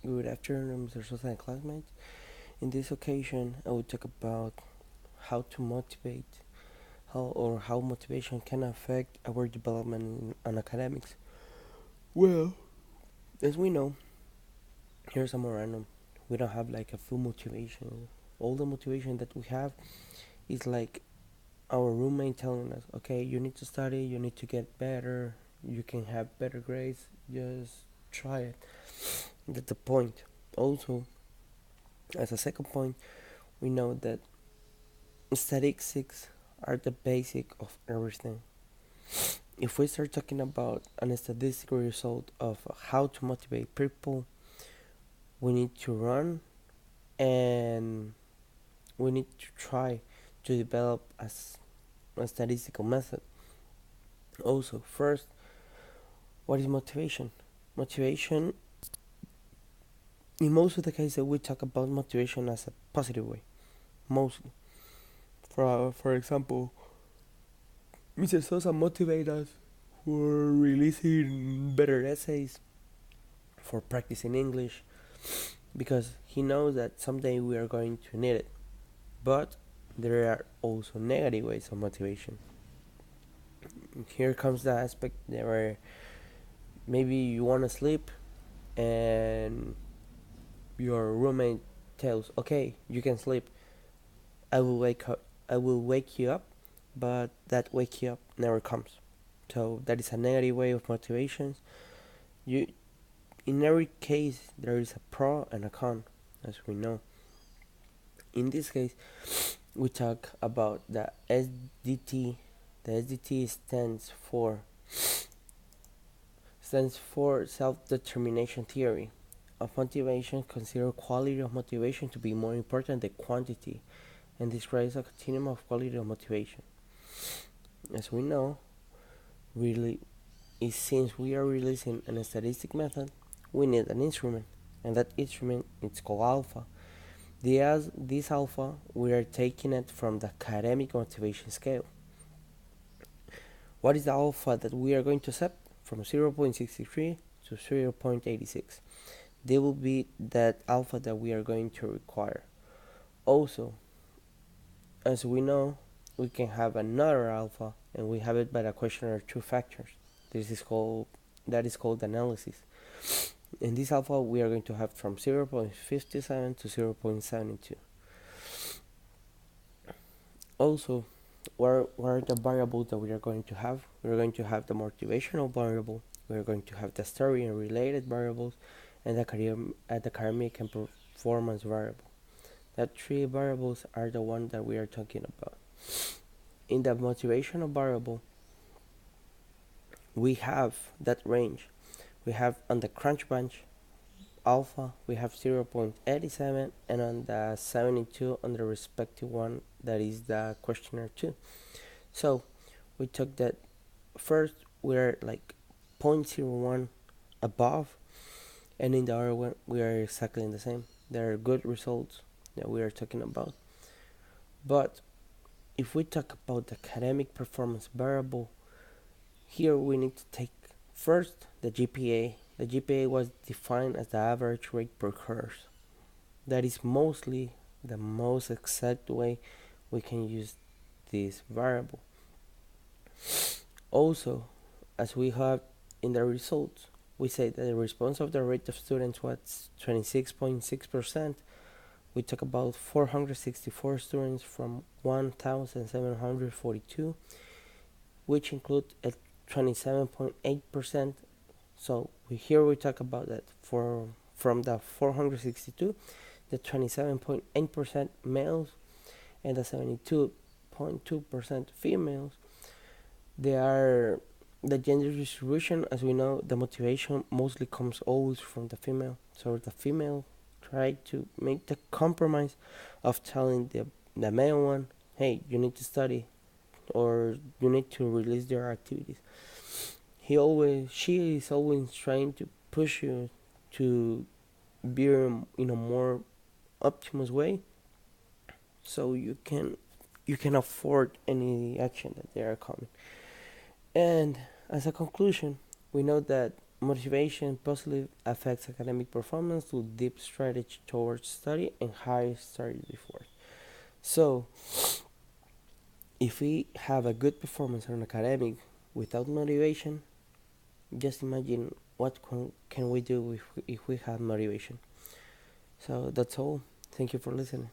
Good afternoon, Mr. Sosa and classmates. In this occasion, I will talk about how to motivate, how motivation can affect our development in academics. Well, as we know, here's some more random. We don't have like a full motivation. All the motivation that we have is like our roommate telling us, okay, you need to study, you need to get better, you can have better grades, just try it. That's the point. Also, as a second point, we know that statistics are the basic of everything. If we start talking about a statistical result of how to motivate people, we need to run and we need to try to develop a statistical method. Also, first, what is motivation? Motivation, in most of the cases, we talk about motivation as a positive way, mostly. For example, Mr. Sosa motivates us for releasing better essays, for practicing English, because he knows that someday we are going to need it. But there are also negative ways of motivation. Here comes the aspect where maybe you want to sleep and your roommate tells, "Okay, you can sleep. I will wake up. I will wake you up," but that wake you up never comes. So that is a negative way of motivation. You, in every case, there is a pro and a con, as we know. In this case, we talk about the SDT. The SDT stands for self-determination theory of motivation. Consider quality of motivation to be more important than quantity, and describes a continuum of quality of motivation. As we know, really, since we are releasing an statistic method, we need an instrument, and that instrument is called alpha. This alpha, we are taking it from the academic motivation scale. What is the alpha that we are going to set? From 0.63 to 0.86. They will be that alpha that we are going to require. Also, as we know, we can have another alpha, and we have it by the questionnaire two factors. That is called analysis. In this alpha, we are going to have from 0.57 to 0.72. Also, what are the variables that we are going to have? We're going to have the motivational variable, we're going to have the story and related variables, and the academic and performance variable. That three variables are the ones that we are talking about. In the motivational variable, we have that range. We have on the crunch bunch alpha, we have 0.87, and on the 72 on the respective one, that is the questionnaire 2. So we took that first, we're like 0.01 above, and in the other one, we are exactly the same. There are good results that we are talking about. But if we talk about the academic performance variable, here we need to take first the GPA. The GPA was defined as the average rate per course. That is mostly the most exact way we can use this variable. Also, as we have in the results, we say that the response of the rate of students was 26.6%. We talk about 464 students from 1,742, which include a 27.8%. So here we talk about that from the 462, the 27.8% males and the 72.2% females. They are the gender distribution. As we know, the motivation mostly comes always from the female. So the female try to make the compromise of telling the male one, hey, you need to study, or you need to release their activities. She is always trying to push you to be in a more optimal way, so you can afford any action that they are coming. And as a conclusion, we know that Motivation positively affects academic performance through deep strategy towards study and higher study before. So, if we have a good performance on academic without motivation, just imagine what can we do if we have motivation. So that's all. Thank you for listening.